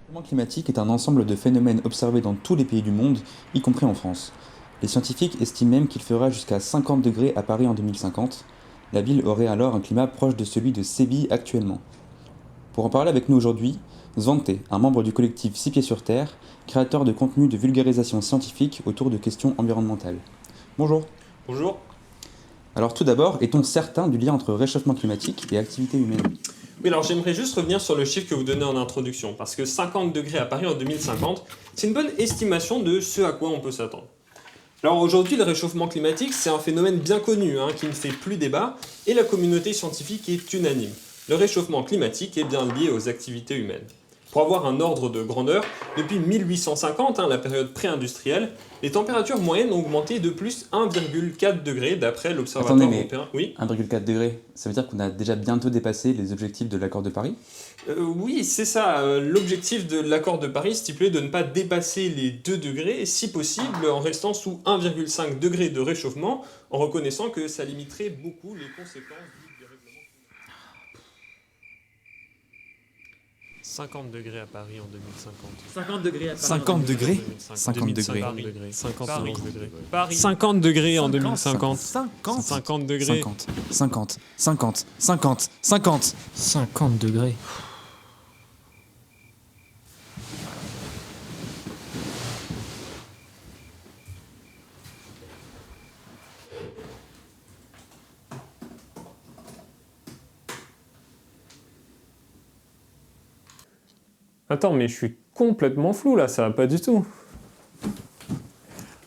Le changement climatique est un ensemble de phénomènes observés dans tous les pays du monde, y compris en France. Les scientifiques estiment même qu'il fera jusqu'à 50 degrés à Paris en 2050. La ville aurait alors un climat proche de celui de Séville actuellement. Pour en parler avec nous aujourd'hui, Svante, un membre du collectif 6 pieds sur Terre, créateur de contenu de vulgarisation scientifique autour de questions environnementales. Bonjour. Bonjour. Alors tout d'abord, est-on certain du lien entre réchauffement climatique et activité humaine ? Oui, alors j'aimerais juste revenir sur le chiffre que vous donnez en introduction, parce que 50 degrés à Paris en 2050, c'est une bonne estimation de ce à quoi on peut s'attendre. Alors aujourd'hui, le réchauffement climatique, c'est un phénomène bien connu, qui ne fait plus débat, et la communauté scientifique est unanime. Le réchauffement climatique est bien lié aux activités humaines. Pour avoir un ordre de grandeur, depuis 1850, la période pré-industrielle, les températures moyennes ont augmenté de plus 1,4 degré d'après l'Observatoire européen. Oui. 1,4 degré, ça veut dire qu'on a déjà bientôt dépassé les objectifs de l'accord de Paris ? Oui, c'est ça. L'objectif de l'accord de Paris stipulait de ne pas dépasser les 2 degrés, si possible en restant sous 1,5 degré de réchauffement, en reconnaissant que ça limiterait beaucoup les conséquences du dérèglement climatique. 50 degrés à Paris en 2050. 50 degrés à Paris. 50 degrés 50 degrés. 50 degrés. Paris. 50 degrés en 2050. 50 50 degrés. 50, 50, 50, 50, 50. 50 degrés. Attends, mais je suis complètement flou là, ça va pas du tout.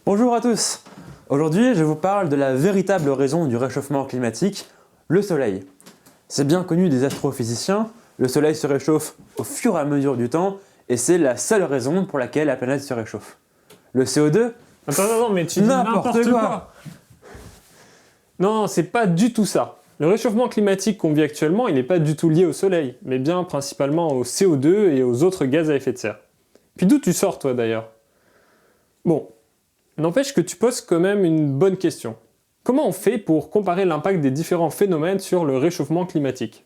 Bonjour à tous. Aujourd'hui, je vous parle de la véritable raison du réchauffement climatique, le Soleil. C'est bien connu des astrophysiciens, le Soleil se réchauffe au fur et à mesure du temps et c'est la seule raison pour laquelle la planète se réchauffe. Le CO2, Attends, mais tu dis n'importe quoi. Non, c'est pas du tout ça. Le réchauffement climatique qu'on vit actuellement, il n'est pas du tout lié au Soleil, mais bien principalement au CO2 et aux autres gaz à effet de serre. Puis d'où tu sors toi d'ailleurs? Bon, n'empêche que tu poses quand même une bonne question. Comment on fait pour comparer l'impact des différents phénomènes sur le réchauffement climatique?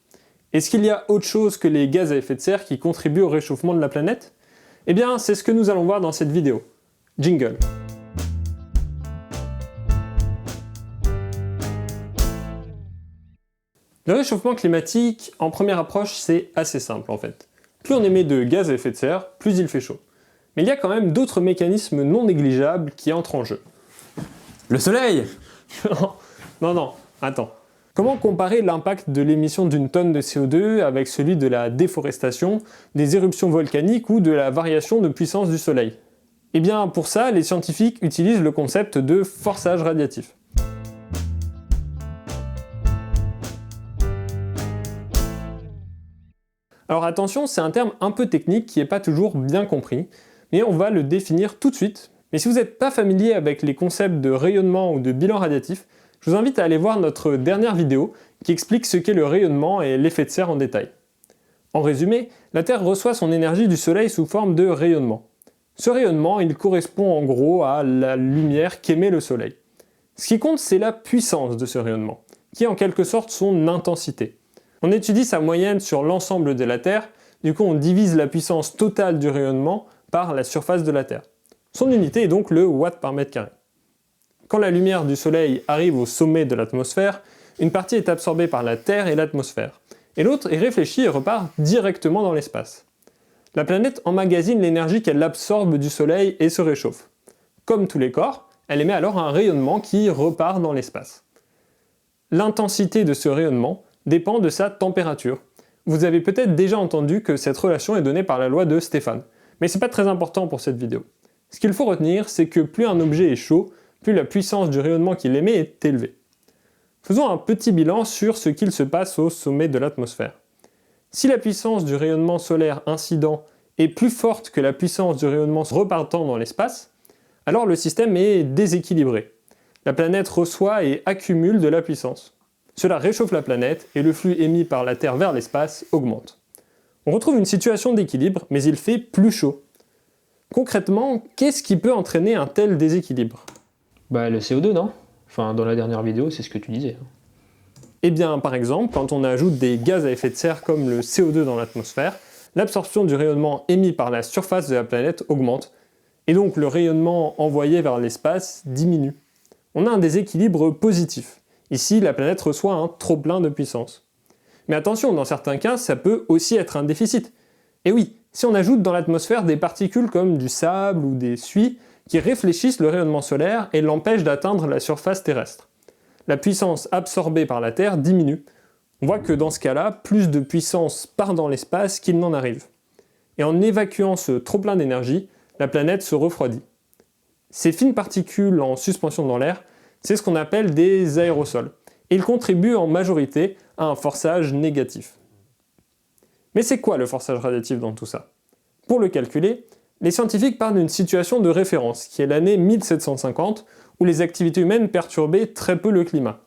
Est-ce qu'il y a autre chose que les gaz à effet de serre qui contribuent au réchauffement de la planète? Eh bien, c'est ce que nous allons voir dans cette vidéo. Jingle. Le réchauffement climatique, en première approche, c'est assez simple en fait. Plus on émet de gaz à effet de serre, plus il fait chaud. Mais il y a quand même d'autres mécanismes non négligeables qui entrent en jeu. le Soleil! Non, attends. Comment comparer l'impact de l'émission d'une tonne de CO2 avec celui de la déforestation, des éruptions volcaniques ou de la variation de puissance du Soleil? Eh bien, pour ça, les scientifiques utilisent le concept de forçage radiatif. Alors attention, c'est un terme un peu technique qui n'est pas toujours bien compris, mais on va le définir tout de suite. Mais si vous n'êtes pas familier avec les concepts de rayonnement ou de bilan radiatif, je vous invite à aller voir notre dernière vidéo qui explique ce qu'est le rayonnement et l'effet de serre en détail. En résumé, la Terre reçoit son énergie du Soleil sous forme de rayonnement. Ce rayonnement, il correspond en gros à la lumière qu'émet le Soleil. Ce qui compte, c'est la puissance de ce rayonnement, qui est en quelque sorte son intensité. On étudie sa moyenne sur l'ensemble de la Terre, du coup on divise la puissance totale du rayonnement par la surface de la Terre. Son unité est donc le watt par mètre carré. Quand la lumière du Soleil arrive au sommet de l'atmosphère, une partie est absorbée par la Terre et l'atmosphère, et l'autre est réfléchie et repart directement dans l'espace. La planète emmagasine l'énergie qu'elle absorbe du Soleil et se réchauffe. Comme tous les corps, elle émet alors un rayonnement qui repart dans l'espace. L'intensité de ce rayonnement dépend de sa température. Vous avez peut-être déjà entendu que cette relation est donnée par la loi de Stéphane, mais c'est pas très important pour cette vidéo. Ce qu'il faut retenir, c'est que plus un objet est chaud, plus la puissance du rayonnement qu'il émet est élevée. Faisons un petit bilan sur ce qu'il se passe au sommet de l'atmosphère. Si la puissance du rayonnement solaire incident est plus forte que la puissance du rayonnement repartant dans l'espace, alors le système est déséquilibré. La planète reçoit et accumule de la puissance. Cela réchauffe la planète et le flux émis par la Terre vers l'espace augmente. On retrouve une situation d'équilibre, mais il fait plus chaud. Concrètement, qu'est-ce qui peut entraîner un tel déséquilibre? Bah le CO2, non? Enfin, dans la dernière vidéo, c'est ce que tu disais. Eh bien, par exemple, quand on ajoute des gaz à effet de serre comme le CO2 dans l'atmosphère, l'absorption du rayonnement émis par la surface de la planète augmente, et donc le rayonnement envoyé vers l'espace diminue. On a un déséquilibre positif. Ici, la planète reçoit un trop-plein de puissance. Mais attention, dans certains cas, ça peut aussi être un déficit. Et oui, si on ajoute dans l'atmosphère des particules comme du sable ou des suies qui réfléchissent le rayonnement solaire et l'empêchent d'atteindre la surface terrestre. La puissance absorbée par la Terre diminue. On voit que dans ce cas-là, plus de puissance part dans l'espace qu'il n'en arrive. Et en évacuant ce trop-plein d'énergie, la planète se refroidit. Ces fines particules en suspension dans l'air, c'est ce qu'on appelle des aérosols. Et ils contribuent en majorité à un forçage négatif. Mais c'est quoi le forçage radiatif dans tout ça? Pour le calculer, les scientifiques parlent d'une situation de référence, qui est l'année 1750, où les activités humaines perturbaient très peu le climat.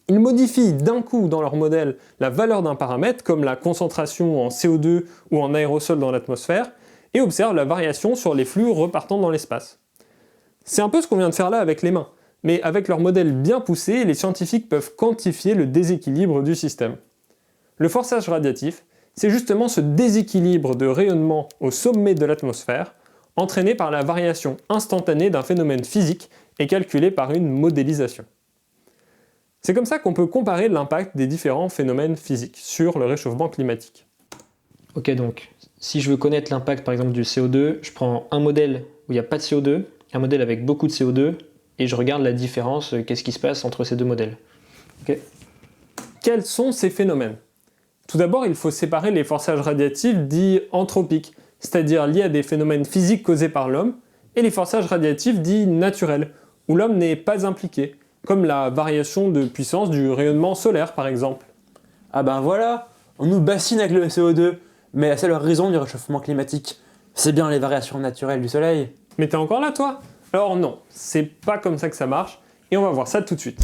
Ils modifient d'un coup dans leur modèle la valeur d'un paramètre, comme la concentration en CO2 ou en aérosol dans l'atmosphère, et observent la variation sur les flux repartant dans l'espace. C'est un peu ce qu'on vient de faire là avec les mains, mais avec leur modèle bien poussé, les scientifiques peuvent quantifier le déséquilibre du système. Le forçage radiatif, c'est justement ce déséquilibre de rayonnement au sommet de l'atmosphère, entraîné par la variation instantanée d'un phénomène physique et calculé par une modélisation. C'est comme ça qu'on peut comparer l'impact des différents phénomènes physiques sur le réchauffement climatique. Ok, donc si je veux connaître l'impact par exemple du CO2, je prends un modèle où il n'y a pas de CO2, un modèle avec beaucoup de CO2, et je regarde la différence, qu'est-ce qui se passe entre ces deux modèles. Ok. Quels sont ces phénomènes? Tout d'abord, il faut séparer les forçages radiatifs dits anthropiques, c'est-à-dire liés à des phénomènes physiques causés par l'homme, et les forçages radiatifs dits naturels, où l'homme n'est pas impliqué, comme la variation de puissance du rayonnement solaire par exemple. Ah ben voilà, on nous bassine avec le CO2, mais la seule raison du réchauffement climatique, c'est bien les variations naturelles du Soleil. Mais t'es encore là toi? Alors non, c'est pas comme ça que ça marche, et on va voir ça tout de suite.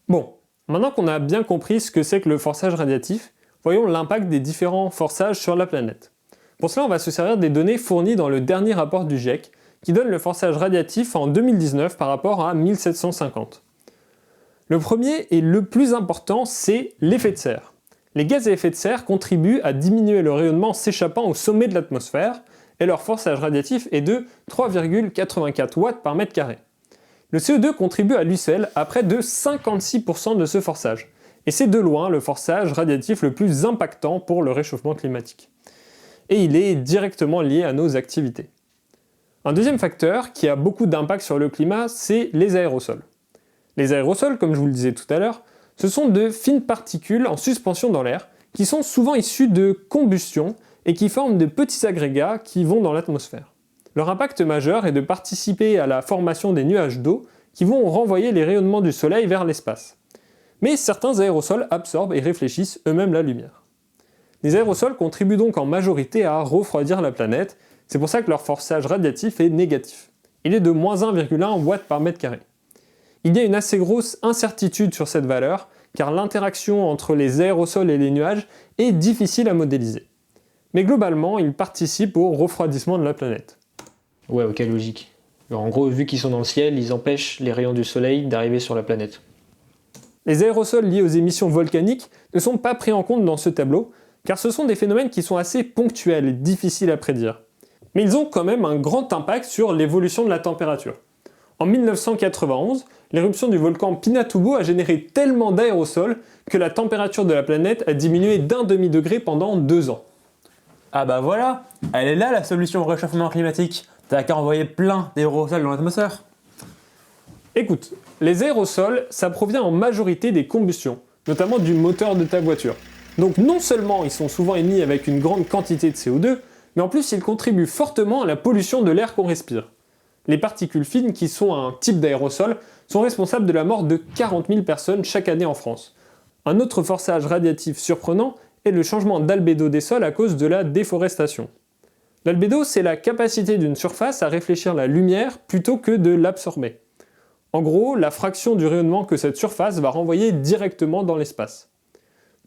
Bon, maintenant qu'on a bien compris ce que c'est que le forçage radiatif, voyons l'impact des différents forçages sur la planète. Pour cela, on va se servir des données fournies dans le dernier rapport du GIEC, qui donne le forçage radiatif en 2019 par rapport à 1750. Le premier et le plus important, c'est l'effet de serre. Les gaz à effet de serre contribuent à diminuer le rayonnement s'échappant au sommet de l'atmosphère, et leur forçage radiatif est de 3,84 watts par mètre carré. Le CO2 contribue à lui seul à près de 56% de ce forçage, et c'est de loin le forçage radiatif le plus impactant pour le réchauffement climatique. Et il est directement lié à nos activités. Un deuxième facteur qui a beaucoup d'impact sur le climat, c'est les aérosols. Les aérosols, comme je vous le disais tout à l'heure, ce sont de fines particules en suspension dans l'air qui sont souvent issues de combustion et qui forment de petits agrégats qui vont dans l'atmosphère. Leur impact majeur est de participer à la formation des nuages d'eau qui vont renvoyer les rayonnements du soleil vers l'espace. Mais certains aérosols absorbent et réfléchissent eux-mêmes la lumière. Les aérosols contribuent donc en majorité à refroidir la planète, c'est pour ça que leur forçage radiatif est négatif. Il est de moins 1,1 watts par mètre carré. Il y a une assez grosse incertitude sur cette valeur, car l'interaction entre les aérosols et les nuages est difficile à modéliser. Mais globalement, ils participent au refroidissement de la planète. Ouais, ok, logique. Alors, en gros, vu qu'ils sont dans le ciel, ils empêchent les rayons du soleil d'arriver sur la planète. Les aérosols liés aux émissions volcaniques ne sont pas pris en compte dans ce tableau, car ce sont des phénomènes qui sont assez ponctuels et difficiles à prédire. Mais ils ont quand même un grand impact sur l'évolution de la température. En 1991, l'éruption du volcan Pinatubo a généré tellement d'aérosols que la température de la planète a diminué d'1 demi-degré pendant 2 ans. Ah bah voilà, elle est là la solution au réchauffement climatique. T'as qu'à envoyer plein d'aérosols dans l'atmosphère. Écoute, les aérosols, ça provient en majorité des combustions, notamment du moteur de ta voiture. Donc non seulement ils sont souvent émis avec une grande quantité de CO2, mais en plus ils contribuent fortement à la pollution de l'air qu'on respire. Les particules fines, qui sont un type d'aérosol, sont responsables de la mort de 40 000 personnes chaque année en France. Un autre forçage radiatif surprenant est le changement d'albédo des sols à cause de la déforestation. L'albédo, c'est la capacité d'une surface à réfléchir la lumière plutôt que de l'absorber. En gros, la fraction du rayonnement que cette surface va renvoyer directement dans l'espace.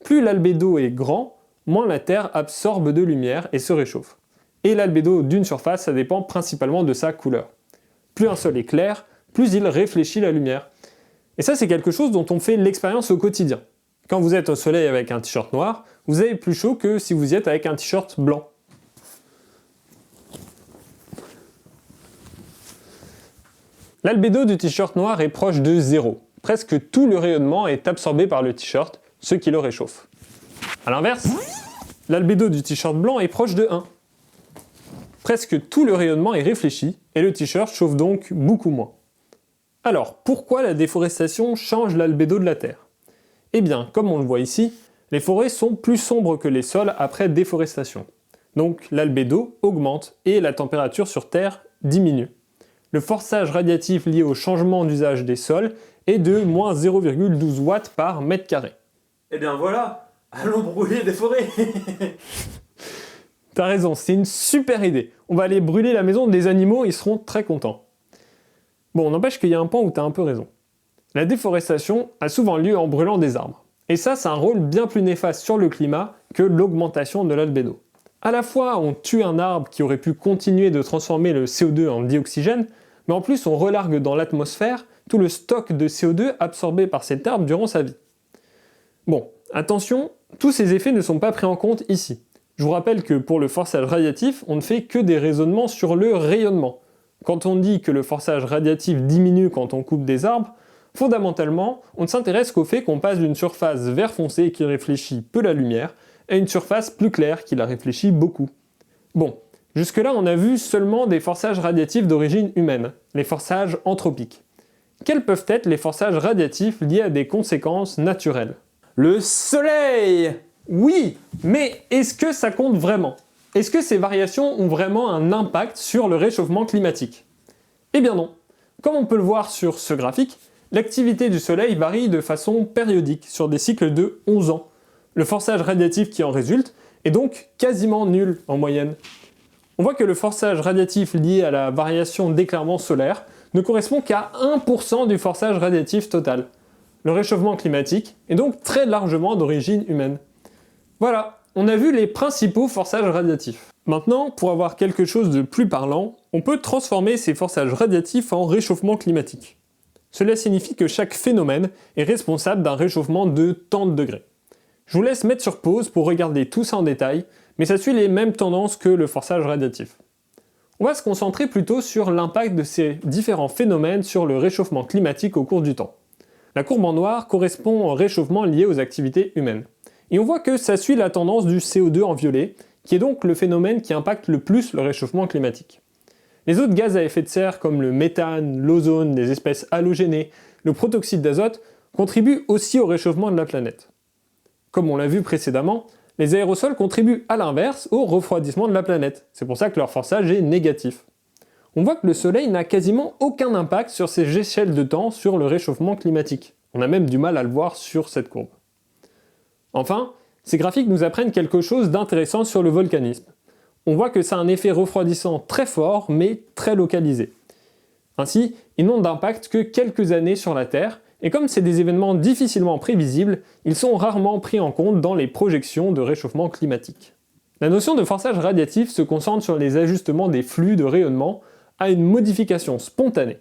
Plus l'albédo est grand, moins la Terre absorbe de lumière et se réchauffe. Et l'albédo d'une surface, ça dépend principalement de sa couleur. Plus un sol est clair, plus il réfléchit la lumière. Et ça, c'est quelque chose dont on fait l'expérience au quotidien. Quand vous êtes au soleil avec un t-shirt noir, vous avez plus chaud que si vous y êtes avec un t-shirt blanc. L'albédo du t-shirt noir est proche de 0. Presque tout le rayonnement est absorbé par le t-shirt, ce qui le réchauffe. A l'inverse, l'albédo du t-shirt blanc est proche de 1. Presque tout le rayonnement est réfléchi, et le t-shirt chauffe donc beaucoup moins. Alors, pourquoi la déforestation change l'albédo de la Terre? Eh bien, comme on le voit ici, les forêts sont plus sombres que les sols après déforestation. Donc l'albédo augmente et la température sur Terre diminue. Le forçage radiatif lié au changement d'usage des sols est de moins 0,12 watts par mètre carré. Eh bien voilà, allons brûler des forêts. T'as raison, c'est une super idée. On va aller brûler la maison des animaux, ils seront très contents. Bon, n'empêche qu'il y a un point où t'as un peu raison. La déforestation a souvent lieu en brûlant des arbres. Et ça a un rôle bien plus néfaste sur le climat que l'augmentation de l'albédo. À la fois, on tue un arbre qui aurait pu continuer de transformer le CO2 en dioxygène, mais en plus on relargue dans l'atmosphère tout le stock de CO2 absorbé par cet arbre durant sa vie. Bon, attention, tous ces effets ne sont pas pris en compte ici. Je vous rappelle que pour le forçage radiatif, on ne fait que des raisonnements sur le rayonnement. Quand on dit que le forçage radiatif diminue quand on coupe des arbres, fondamentalement, on ne s'intéresse qu'au fait qu'on passe d'une surface vert foncé qui réfléchit peu la lumière à une surface plus claire qui la réfléchit beaucoup. Bon, jusque-là on a vu seulement des forçages radiatifs d'origine humaine, les forçages anthropiques. Quels peuvent être les forçages radiatifs liés à des conséquences naturelles? Le soleil! Oui, mais est-ce que ça compte vraiment? Est-ce que ces variations ont vraiment un impact sur le réchauffement climatique? Eh bien non. Comme on peut le voir sur ce graphique, l'activité du soleil varie de façon périodique sur des cycles de 11 ans. Le forçage radiatif qui en résulte est donc quasiment nul en moyenne. On voit que le forçage radiatif lié à la variation d'éclairement solaire ne correspond qu'à 1% du forçage radiatif total. Le réchauffement climatique est donc très largement d'origine humaine. Voilà, on a vu les principaux forçages radiatifs. Maintenant, pour avoir quelque chose de plus parlant, on peut transformer ces forçages radiatifs en réchauffement climatique. Cela signifie que chaque phénomène est responsable d'un réchauffement de tant de degrés. Je vous laisse mettre sur pause pour regarder tout ça en détail, mais ça suit les mêmes tendances que le forçage radiatif. On va se concentrer plutôt sur l'impact de ces différents phénomènes sur le réchauffement climatique au cours du temps. La courbe en noir correspond au réchauffement lié aux activités humaines. Et on voit que ça suit la tendance du CO2 en violet, qui est donc le phénomène qui impacte le plus le réchauffement climatique. Les autres gaz à effet de serre comme le méthane, l'ozone, les espèces halogénées, le protoxyde d'azote contribuent aussi au réchauffement de la planète. Comme on l'a vu précédemment, les aérosols contribuent à l'inverse au refroidissement de la planète. C'est pour ça que leur forçage est négatif. On voit que le Soleil n'a quasiment aucun impact sur ces échelles de temps sur le réchauffement climatique. On a même du mal à le voir sur cette courbe. Enfin, ces graphiques nous apprennent quelque chose d'intéressant sur le volcanisme. On voit que ça a un effet refroidissant très fort, mais très localisé. Ainsi, ils n'ont d'impact que quelques années sur la Terre, et comme c'est des événements difficilement prévisibles, ils sont rarement pris en compte dans les projections de réchauffement climatique. La notion de forçage radiatif se concentre sur les ajustements des flux de rayonnement à une modification spontanée.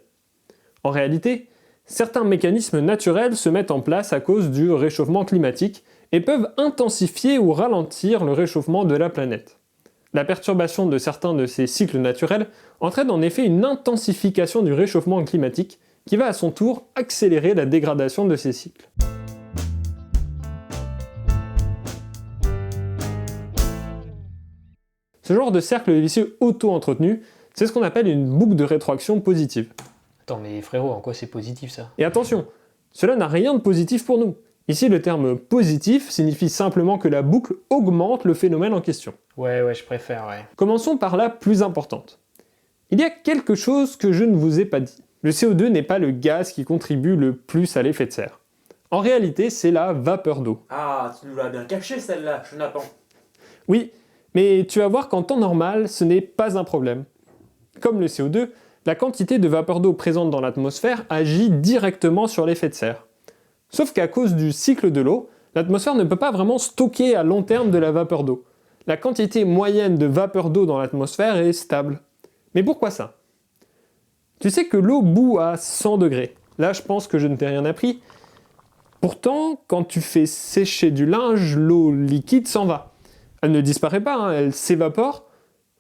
En réalité, certains mécanismes naturels se mettent en place à cause du réchauffement climatique et peuvent intensifier ou ralentir le réchauffement de la planète. La perturbation de certains de ces cycles naturels entraîne en effet une intensification du réchauffement climatique qui va à son tour accélérer la dégradation de ces cycles. Ce genre de cercle vicieux auto-entretenu, c'est ce qu'on appelle une boucle de rétroaction positive. Attends, mais frérot, en quoi c'est positif ça? Et attention, cela n'a rien de positif pour nous. Ici, le terme positif signifie simplement que la boucle augmente le phénomène en question. Ouais, je préfère, ouais. Commençons par la plus importante. Il y a quelque chose que je ne vous ai pas dit. Le CO2 n'est pas le gaz qui contribue le plus à l'effet de serre. En réalité, c'est la vapeur d'eau. Ah, tu nous l'as bien caché celle-là, chenapan. Oui, mais tu vas voir qu'en temps normal, ce n'est pas un problème. Comme le CO2, la quantité de vapeur d'eau présente dans l'atmosphère agit directement sur l'effet de serre. Sauf qu'à cause du cycle de l'eau, l'atmosphère ne peut pas vraiment stocker à long terme de la vapeur d'eau. La quantité moyenne de vapeur d'eau dans l'atmosphère est stable. Mais pourquoi ça? Tu sais que l'eau bout à 100 degrés. Là, je pense que je ne t'ai rien appris. Pourtant, quand tu fais sécher du linge, l'eau liquide s'en va. Elle ne disparaît pas, hein, elle s'évapore,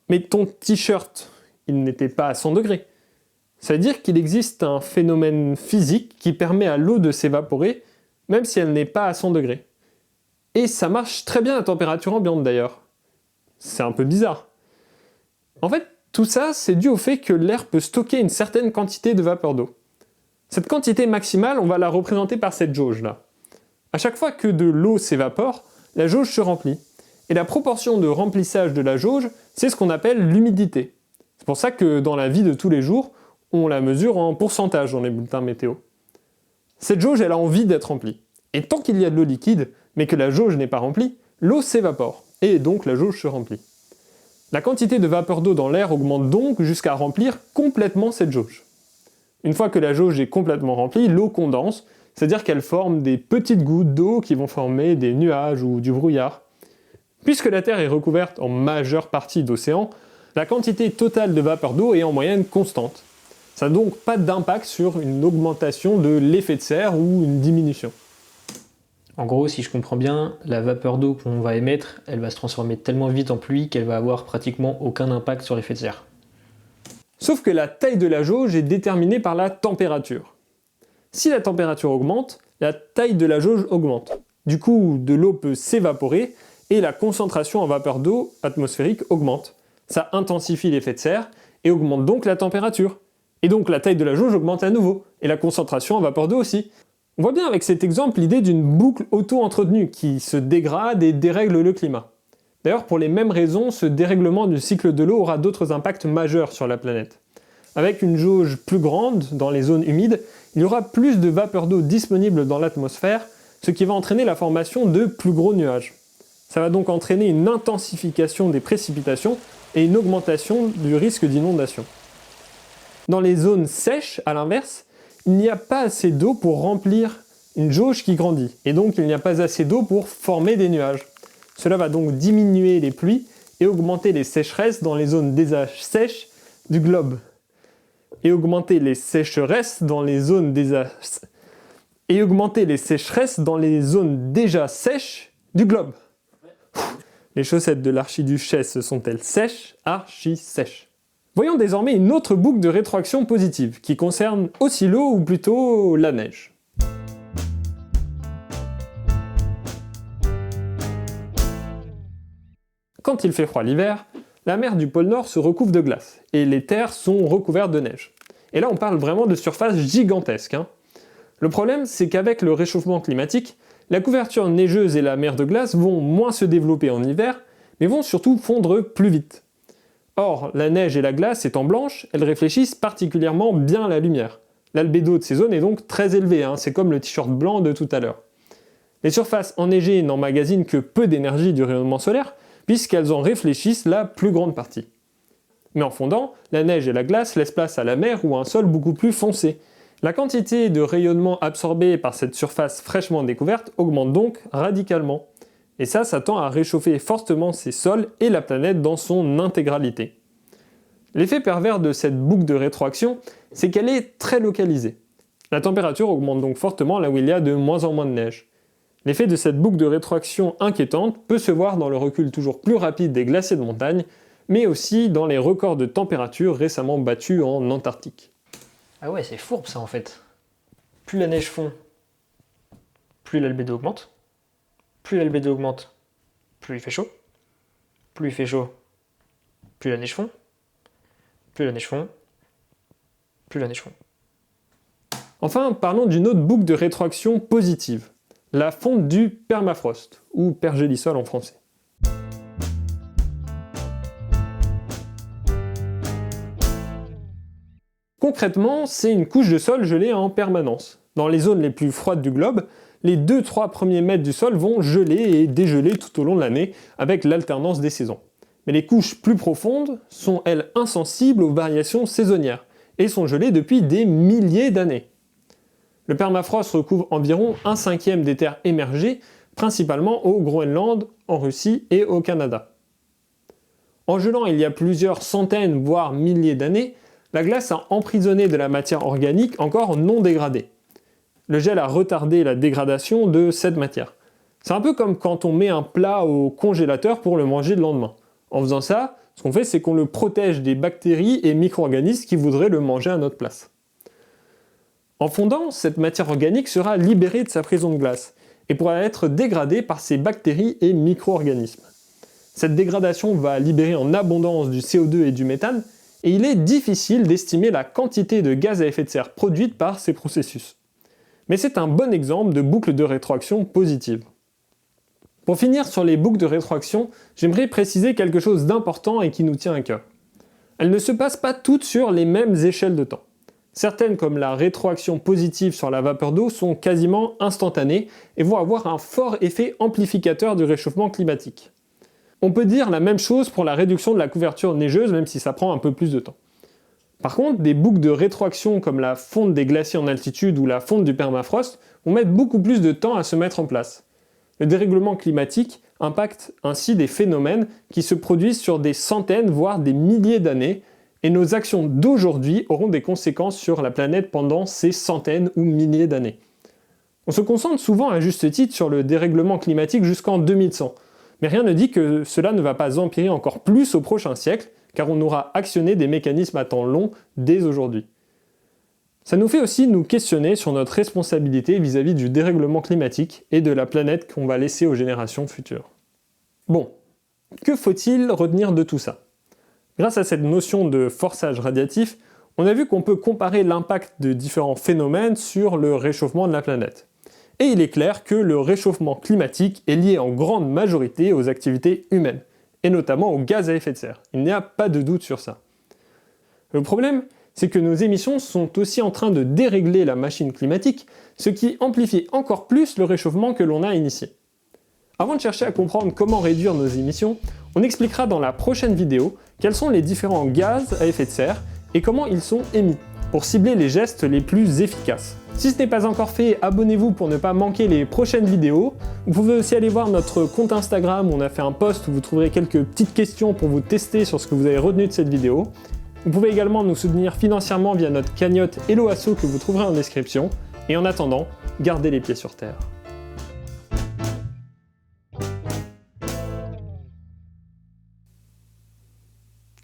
mais ton t-shirt, il n'était pas à 100 degrés. Ça veut dire qu'il existe un phénomène physique qui permet à l'eau de s'évaporer, même si elle n'est pas à 100 degrés. Et ça marche très bien à température ambiante d'ailleurs. C'est un peu bizarre. En fait, tout ça, c'est dû au fait que l'air peut stocker une certaine quantité de vapeur d'eau. Cette quantité maximale, on va la représenter par cette jauge-là. À chaque fois que de l'eau s'évapore, la jauge se remplit. Et la proportion de remplissage de la jauge, c'est ce qu'on appelle l'humidité. C'est pour ça que dans la vie de tous les jours, on la mesure en pourcentage dans les bulletins météo. Cette jauge, elle a envie d'être remplie. Et tant qu'il y a de l'eau liquide, mais que la jauge n'est pas remplie, l'eau s'évapore. Et donc la jauge se remplit. La quantité de vapeur d'eau dans l'air augmente donc jusqu'à remplir complètement cette jauge. Une fois que la jauge est complètement remplie, l'eau condense, c'est-à-dire qu'elle forme des petites gouttes d'eau qui vont former des nuages ou du brouillard. Puisque la Terre est recouverte en majeure partie d'océan, la quantité totale de vapeur d'eau est en moyenne constante. Ça n'a donc pas d'impact sur une augmentation de l'effet de serre ou une diminution. En gros, si je comprends bien, la vapeur d'eau qu'on va émettre, elle va se transformer tellement vite en pluie qu'elle va avoir pratiquement aucun impact sur l'effet de serre. Sauf que la taille de la jauge est déterminée par la température. Si la température augmente, la taille de la jauge augmente. Du coup, de l'eau peut s'évaporer et la concentration en vapeur d'eau atmosphérique augmente. Ça intensifie l'effet de serre et augmente donc la température. Et donc la taille de la jauge augmente à nouveau, et la concentration en vapeur d'eau aussi. On voit bien avec cet exemple l'idée d'une boucle auto-entretenue qui se dégrade et dérègle le climat. D'ailleurs, pour les mêmes raisons, ce dérèglement du cycle de l'eau aura d'autres impacts majeurs sur la planète. Avec une jauge plus grande dans les zones humides, il y aura plus de vapeur d'eau disponible dans l'atmosphère, ce qui va entraîner la formation de plus gros nuages. Ça va donc entraîner une intensification des précipitations et une augmentation du risque d'inondation. Dans les zones sèches, à l'inverse, il n'y a pas assez d'eau pour remplir une jauge qui grandit, et donc il n'y a pas assez d'eau pour former des nuages. Cela va donc diminuer les pluies et augmenter les sécheresses dans les zones déjà sèches du globe. Et augmenter les sécheresses dans les zones déjà sèches du globe. Les chaussettes de l'archiduchesse sont-elles sèches, archi-sèches? Voyons désormais une autre boucle de rétroaction positive, qui concerne aussi l'eau ou plutôt la neige. Quand il fait froid l'hiver, la mer du pôle Nord se recouvre de glace, et les terres sont recouvertes de neige. Et là on parle vraiment de surfaces gigantesques. Le problème, c'est qu'avec le réchauffement climatique, la couverture neigeuse et la mer de glace vont moins se développer en hiver, mais vont surtout fondre plus vite. Or, la neige et la glace étant blanches, elles réfléchissent particulièrement bien la lumière. L'albédo de ces zones est donc très élevé, c'est comme le t-shirt blanc de tout à l'heure. Les surfaces enneigées n'emmagasinent que peu d'énergie du rayonnement solaire, puisqu'elles en réfléchissent la plus grande partie. Mais en fondant, la neige et la glace laissent place à la mer ou à un sol beaucoup plus foncé. La quantité de rayonnement absorbée par cette surface fraîchement découverte augmente donc radicalement. Et ça tend à réchauffer fortement ces sols et la planète dans son intégralité. L'effet pervers de cette boucle de rétroaction, c'est qu'elle est très localisée. La température augmente donc fortement là où il y a de moins en moins de neige. L'effet de cette boucle de rétroaction inquiétante peut se voir dans le recul toujours plus rapide des glaciers de montagne, mais aussi dans les records de température récemment battus en Antarctique. Ah ouais, c'est fourbe ça en fait. Plus la neige fond, plus l'albédo augmente. Plus l'albédo augmente, plus il fait chaud. Plus il fait chaud, plus la neige fond. Plus la neige fond, plus la neige fond. Enfin, parlons d'une autre boucle de rétroaction positive, la fonte du permafrost, ou pergélisol en français. Concrètement, c'est une couche de sol gelée en permanence. Dans les zones les plus froides du globe, les 2-3 premiers mètres du sol vont geler et dégeler tout au long de l'année, avec l'alternance des saisons. Mais les couches plus profondes sont, elles, insensibles aux variations saisonnières, et sont gelées depuis des milliers d'années. Le permafrost recouvre environ 1/5 des terres émergées, principalement au Groenland, en Russie et au Canada. En gelant il y a plusieurs centaines, voire milliers d'années, la glace a emprisonné de la matière organique encore non dégradée. Le gel a retardé la dégradation de cette matière. C'est un peu comme quand on met un plat au congélateur pour le manger le lendemain. En faisant ça, ce qu'on fait, c'est qu'on le protège des bactéries et micro-organismes qui voudraient le manger à notre place. En fondant, cette matière organique sera libérée de sa prison de glace et pourra être dégradée par ces bactéries et micro-organismes. Cette dégradation va libérer en abondance du CO2 et du méthane, et il est difficile d'estimer la quantité de gaz à effet de serre produite par ces processus. Mais c'est un bon exemple de boucle de rétroaction positive. Pour finir sur les boucles de rétroaction, j'aimerais préciser quelque chose d'important et qui nous tient à cœur. Elles ne se passent pas toutes sur les mêmes échelles de temps. Certaines, comme la rétroaction positive sur la vapeur d'eau, sont quasiment instantanées et vont avoir un fort effet amplificateur du réchauffement climatique. On peut dire la même chose pour la réduction de la couverture neigeuse, même si ça prend un peu plus de temps. Par contre, des boucles de rétroaction comme la fonte des glaciers en altitude ou la fonte du permafrost vont mettre beaucoup plus de temps à se mettre en place. Le dérèglement climatique impacte ainsi des phénomènes qui se produisent sur des centaines, voire des milliers d'années, et nos actions d'aujourd'hui auront des conséquences sur la planète pendant ces centaines ou milliers d'années. On se concentre souvent à juste titre sur le dérèglement climatique jusqu'en 2100, mais rien ne dit que cela ne va pas empirer encore plus au prochain siècle, car on aura actionné des mécanismes à temps long dès aujourd'hui. Ça nous fait aussi nous questionner sur notre responsabilité vis-à-vis du dérèglement climatique et de la planète qu'on va laisser aux générations futures. Bon, que faut-il retenir de tout ça ? Grâce à cette notion de forçage radiatif, on a vu qu'on peut comparer l'impact de différents phénomènes sur le réchauffement de la planète. Et il est clair que le réchauffement climatique est lié en grande majorité aux activités humaines, et notamment aux gaz à effet de serre. Il n'y a pas de doute sur ça. Le problème, c'est que nos émissions sont aussi en train de dérégler la machine climatique, ce qui amplifie encore plus le réchauffement que l'on a initié. Avant de chercher à comprendre comment réduire nos émissions, on expliquera dans la prochaine vidéo quels sont les différents gaz à effet de serre et comment ils sont émis, pour cibler les gestes les plus efficaces. Si ce n'est pas encore fait, abonnez-vous pour ne pas manquer les prochaines vidéos. Vous pouvez aussi aller voir notre compte Instagram où on a fait un post où vous trouverez quelques petites questions pour vous tester sur ce que vous avez retenu de cette vidéo. Vous pouvez également nous soutenir financièrement via notre cagnotte Hello Asso que vous trouverez en description. Et en attendant, gardez les pieds sur terre.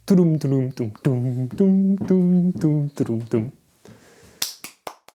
Touloum touloum toum toum toum toum toum toum toum.